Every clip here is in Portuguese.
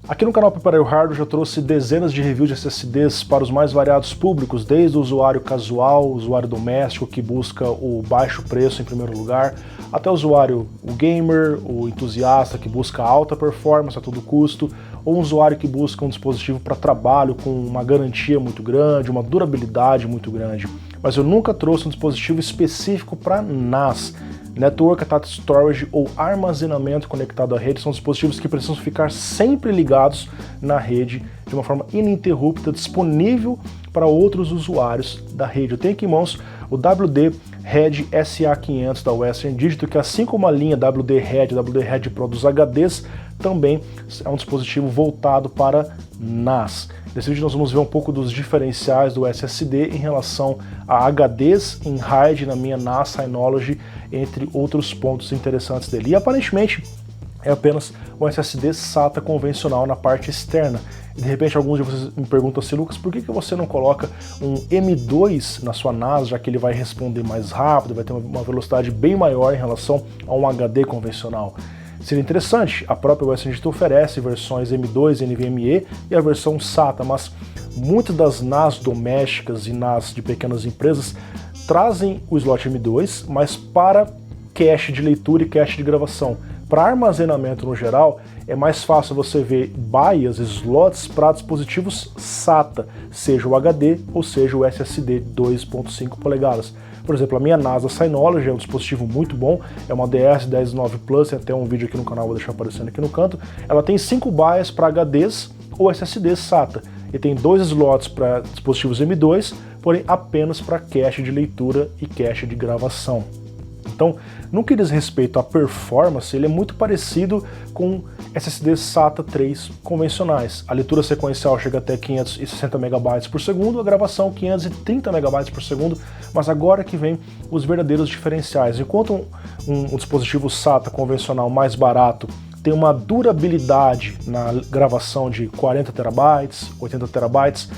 Aqui no canal Preparei o Hardware já trouxe dezenas de reviews de SSDs para os mais variados públicos, desde o usuário casual, o usuário doméstico que busca o baixo preço em primeiro lugar, até o usuário, o gamer, o entusiasta que busca alta performance a todo custo, ou um usuário que busca um dispositivo para trabalho com uma garantia muito grande, uma durabilidade muito grande. Mas eu nunca trouxe um dispositivo específico para NAS. Network Attached Storage ou armazenamento conectado à rede são dispositivos que precisam ficar sempre ligados na rede de uma forma ininterrupta, disponível para outros usuários da rede. Eu tenho aqui em mãos o WD-Head SA500 da Western Digital, que assim como a linha WD-Head Pro dos HDs, também é um dispositivo voltado para NAS. Nesse vídeo nós vamos ver um pouco dos diferenciais do SSD em relação a HDs em RAID na minha NAS Synology, entre outros pontos interessantes dele. E aparentemente é apenas um SSD SATA convencional na parte externa. E de repente alguns de vocês me perguntam assim, Lucas, por que você não coloca um M2 na sua NAS, já que ele vai responder mais rápido, vai ter uma velocidade bem maior em relação a um HD convencional? Seria interessante, a própria Western Digital oferece versões M2 NVMe e a versão SATA, mas muitas das NAS domésticas e NAS de pequenas empresas trazem o slot M2, mas para cache de leitura e cache de gravação. Para armazenamento no geral, é mais fácil você ver BIOS, slots para dispositivos SATA, seja o HD ou seja o SSD 2.5 polegadas. Por exemplo, a minha NAS da Synology é um dispositivo muito bom, é uma DS109 Plus, tem até um vídeo aqui no canal, vou deixar aparecendo aqui no canto. Ela tem 5 BIOS para HDs ou SSDs SATA, e tem 2 slots para dispositivos M2, porém apenas para cache de leitura e cache de gravação. Então, no que diz respeito à performance, ele é muito parecido com SSDs SATA 3 convencionais. A leitura sequencial chega até 560 MB por segundo, a gravação 530 MB por segundo, mas agora que vem os verdadeiros diferenciais. Enquanto um dispositivo SATA convencional mais barato tem uma durabilidade na gravação de 40 TB, 80 TB,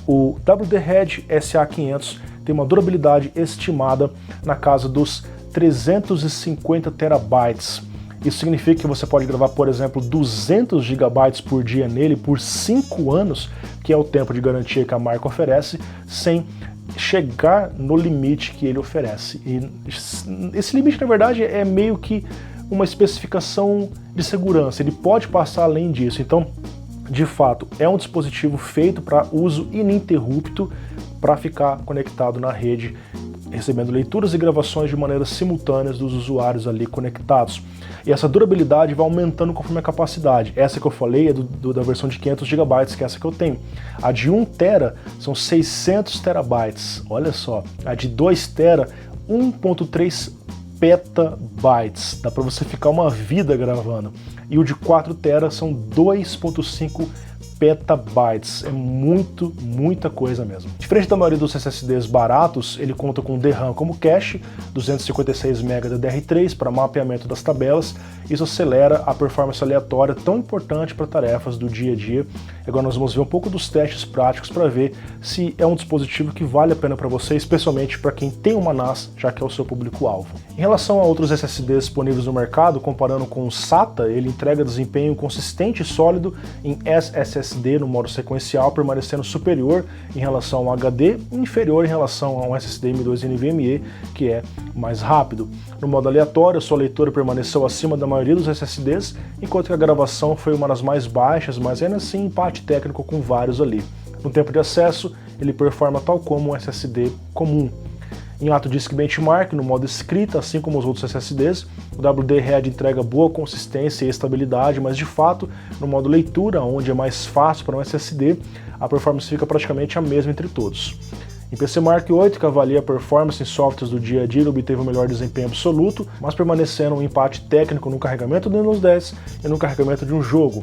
o WD-Head SA500 tem uma durabilidade estimada na casa dos 350 terabytes. Isso significa que você pode gravar, por exemplo, 200 GB por dia nele por 5 anos, que é o tempo de garantia que a marca oferece, sem chegar no limite que ele oferece. E esse limite, na verdade, é meio que uma especificação de segurança, ele pode passar além disso. Então, de fato, é um dispositivo feito para uso ininterrupto, para ficar conectado na rede, recebendo leituras e gravações de maneiras simultâneas dos usuários ali conectados. E essa durabilidade vai aumentando conforme a capacidade. Essa que eu falei é da versão de 500 GB, que é essa que eu tenho. A de 1 TB são 600 terabytes. Olha só. A de 2 TB, 1.3 petabytes. Dá para você ficar uma vida gravando. E o de 4 TB são 2.5 petabytes, é muita coisa mesmo. Diferente da maioria dos SSDs baratos, ele conta com DRAM como cache, 256 MB DDR3 para mapeamento das tabelas. Isso acelera a performance aleatória tão importante para tarefas do dia a dia. Agora nós vamos ver um pouco dos testes práticos para ver se é um dispositivo que vale a pena para você, especialmente para quem tem uma NAS, já que é o seu público-alvo. Em relação a outros SSDs disponíveis no mercado, comparando com o SATA, ele entrega desempenho consistente e sólido em SSD no modo sequencial, permanecendo superior em relação ao HD e inferior em relação a um SSD M2 NVMe, que é mais rápido. No modo aleatório, sua leitura permaneceu acima da maioria dos SSDs, enquanto que a gravação foi uma das mais baixas, mas ainda assim empate técnico com vários ali. No tempo de acesso, ele performa tal como um SSD comum. Em AtoDisk Benchmark, no modo escrita, assim como os outros SSDs, o WD-Head entrega boa consistência e estabilidade, mas de fato, no modo leitura, onde é mais fácil para um SSD, a performance fica praticamente a mesma entre todos. Em PCMark 8, que avalia a performance em softwares do dia a dia, ele obteve o melhor desempenho absoluto, mas permanecendo um empate técnico no carregamento do Windows 10 e no carregamento de um jogo.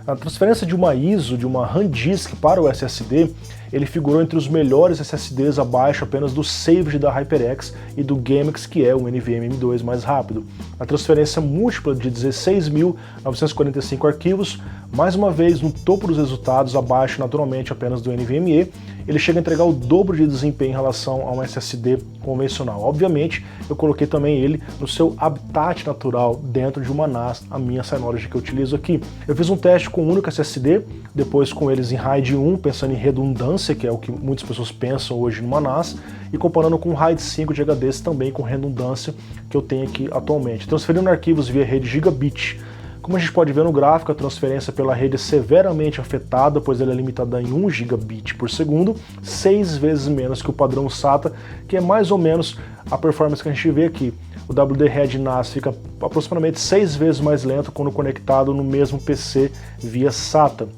A transferência de uma ISO, de uma RAM disk para o SSD, ele figurou entre os melhores SSDs abaixo apenas do Savage da HyperX e do GameX, que é o NVMe M2 mais rápido. A transferência múltipla de 16.945 arquivos, mais uma vez no topo dos resultados, abaixo naturalmente apenas do NVMe, ele chega a entregar o dobro de desempenho em relação a um SSD convencional. Obviamente, eu coloquei também ele no seu habitat natural dentro de uma NAS, a minha Synology que eu utilizo aqui. Eu fiz um teste com um único SSD, depois com eles em RAID 1, pensando em redundância, que é o que muitas pessoas pensam hoje numa NAS, e comparando com o RAID 5 de HDs também com redundância que eu tenho aqui atualmente. Transferindo arquivos via rede Gigabit. Como a gente pode ver no gráfico, a transferência pela rede é severamente afetada, pois ela é limitada em 1 gigabit por segundo, 6 vezes menos que o padrão SATA, que é mais ou menos a performance que a gente vê aqui. O WD-Head NAS fica aproximadamente 6 vezes mais lento quando conectado no mesmo PC via SATA.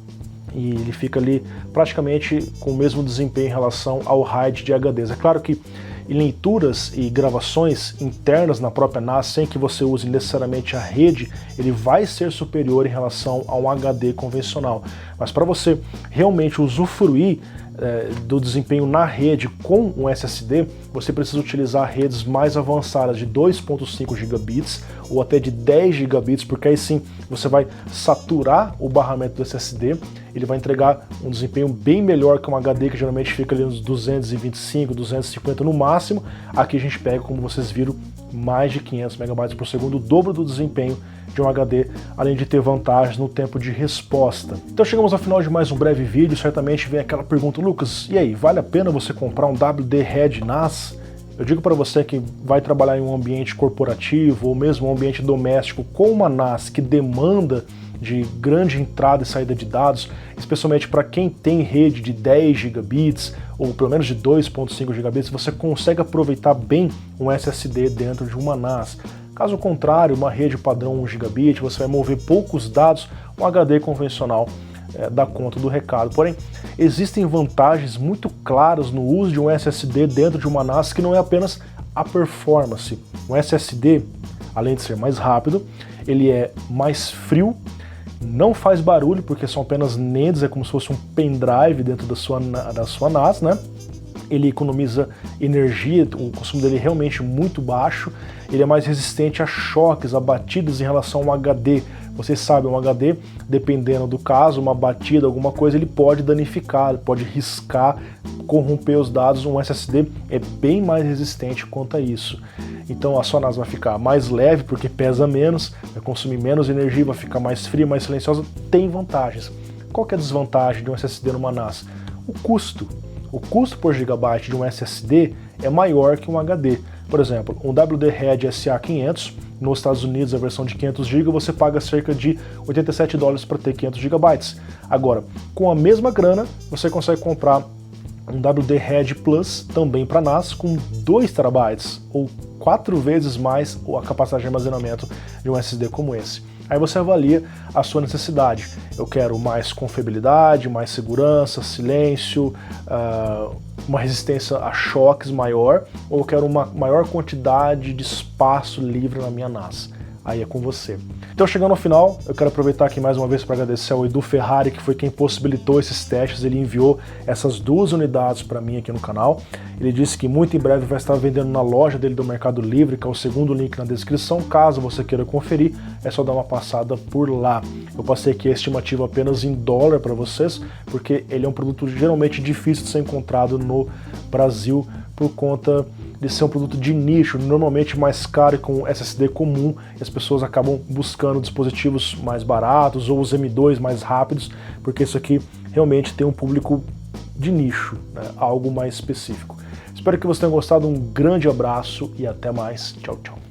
E ele fica ali praticamente com o mesmo desempenho em relação ao RAID de HDs. É claro que em leituras e gravações internas na própria NAS, sem que você use necessariamente a rede, ele vai ser superior em relação a um HD convencional. Mas para você realmente usufruir do desempenho na rede com um SSD, você precisa utilizar redes mais avançadas de 2.5 gigabits ou até de 10 gigabits, porque aí sim você vai saturar o barramento do SSD, ele vai entregar um desempenho bem melhor que um HD que geralmente fica ali nos 225, 250 no máximo. Aqui a gente pega, como vocês viram, mais de 500 megabytes por segundo, o dobro do desempenho de um HD, além de ter vantagens no tempo de resposta. Então chegamos ao final de mais um breve vídeo. Certamente vem aquela pergunta: Lucas, e aí, vale a pena você comprar um WD-Head NAS? Eu digo para você que vai trabalhar em um ambiente corporativo ou mesmo um ambiente doméstico com uma NAS que demanda de grande entrada e saída de dados, especialmente para quem tem rede de 10 gigabits ou pelo menos de 2.5 gigabits, você consegue aproveitar bem um SSD dentro de uma NAS. Caso contrário, uma rede padrão 1 gigabit, você vai mover poucos dados, um HD convencional dá conta do recado. Porém, existem vantagens muito claras no uso de um SSD dentro de uma NAS, que não é apenas a performance. Um SSD, além de ser mais rápido, ele é mais frio, não faz barulho, porque são apenas NANDs, é como se fosse um pendrive dentro da sua NAS, né? Ele economiza energia, o consumo dele é realmente muito baixo, ele é mais resistente a choques, a batidas em relação a um HD. Vocês sabem, um HD, dependendo do caso, uma batida, alguma coisa, ele pode danificar, ele pode riscar, corromper os dados. Um SSD é bem mais resistente quanto a isso. Então a sua NAS vai ficar mais leve, porque pesa menos, vai consumir menos energia, vai ficar mais fria, mais silenciosa. Tem vantagens. Qual que é a desvantagem de um SSD numa NAS? O custo. O custo por gigabyte de um SSD é maior que um HD. Por exemplo, um WD-Head SA500, nos Estados Unidos a versão de 500 GB, você paga cerca de $87 para ter 500 GB. Agora, com a mesma grana, você consegue comprar um WD-Head Plus, também para NAS, com 2 TB, ou 4 vezes mais a capacidade de armazenamento de um SSD como esse. Aí você avalia a sua necessidade. Eu quero mais confiabilidade, mais segurança, silêncio, uma resistência a choques maior, ou eu quero uma maior quantidade de espaço livre na minha NAS. Aí é com você. Então, chegando ao final, eu quero aproveitar aqui mais uma vez para agradecer ao Edu Ferrari, que foi quem possibilitou esses testes. Ele enviou essas 2 unidades para mim aqui no canal. Ele disse que muito em breve vai estar vendendo na loja dele do Mercado Livre, que é o segundo link na descrição. Caso você queira conferir, é só dar uma passada por lá. Eu passei aqui a estimativa apenas em dólar para vocês, porque ele é um produto geralmente difícil de ser encontrado no Brasil por conta de ser um produto de nicho, normalmente mais caro, com SSD comum, e as pessoas acabam buscando dispositivos mais baratos ou os M2 mais rápidos, porque isso aqui realmente tem um público de nicho, né? Algo mais específico. Espero que vocês tenham gostado, um grande abraço e até mais. Tchau, tchau.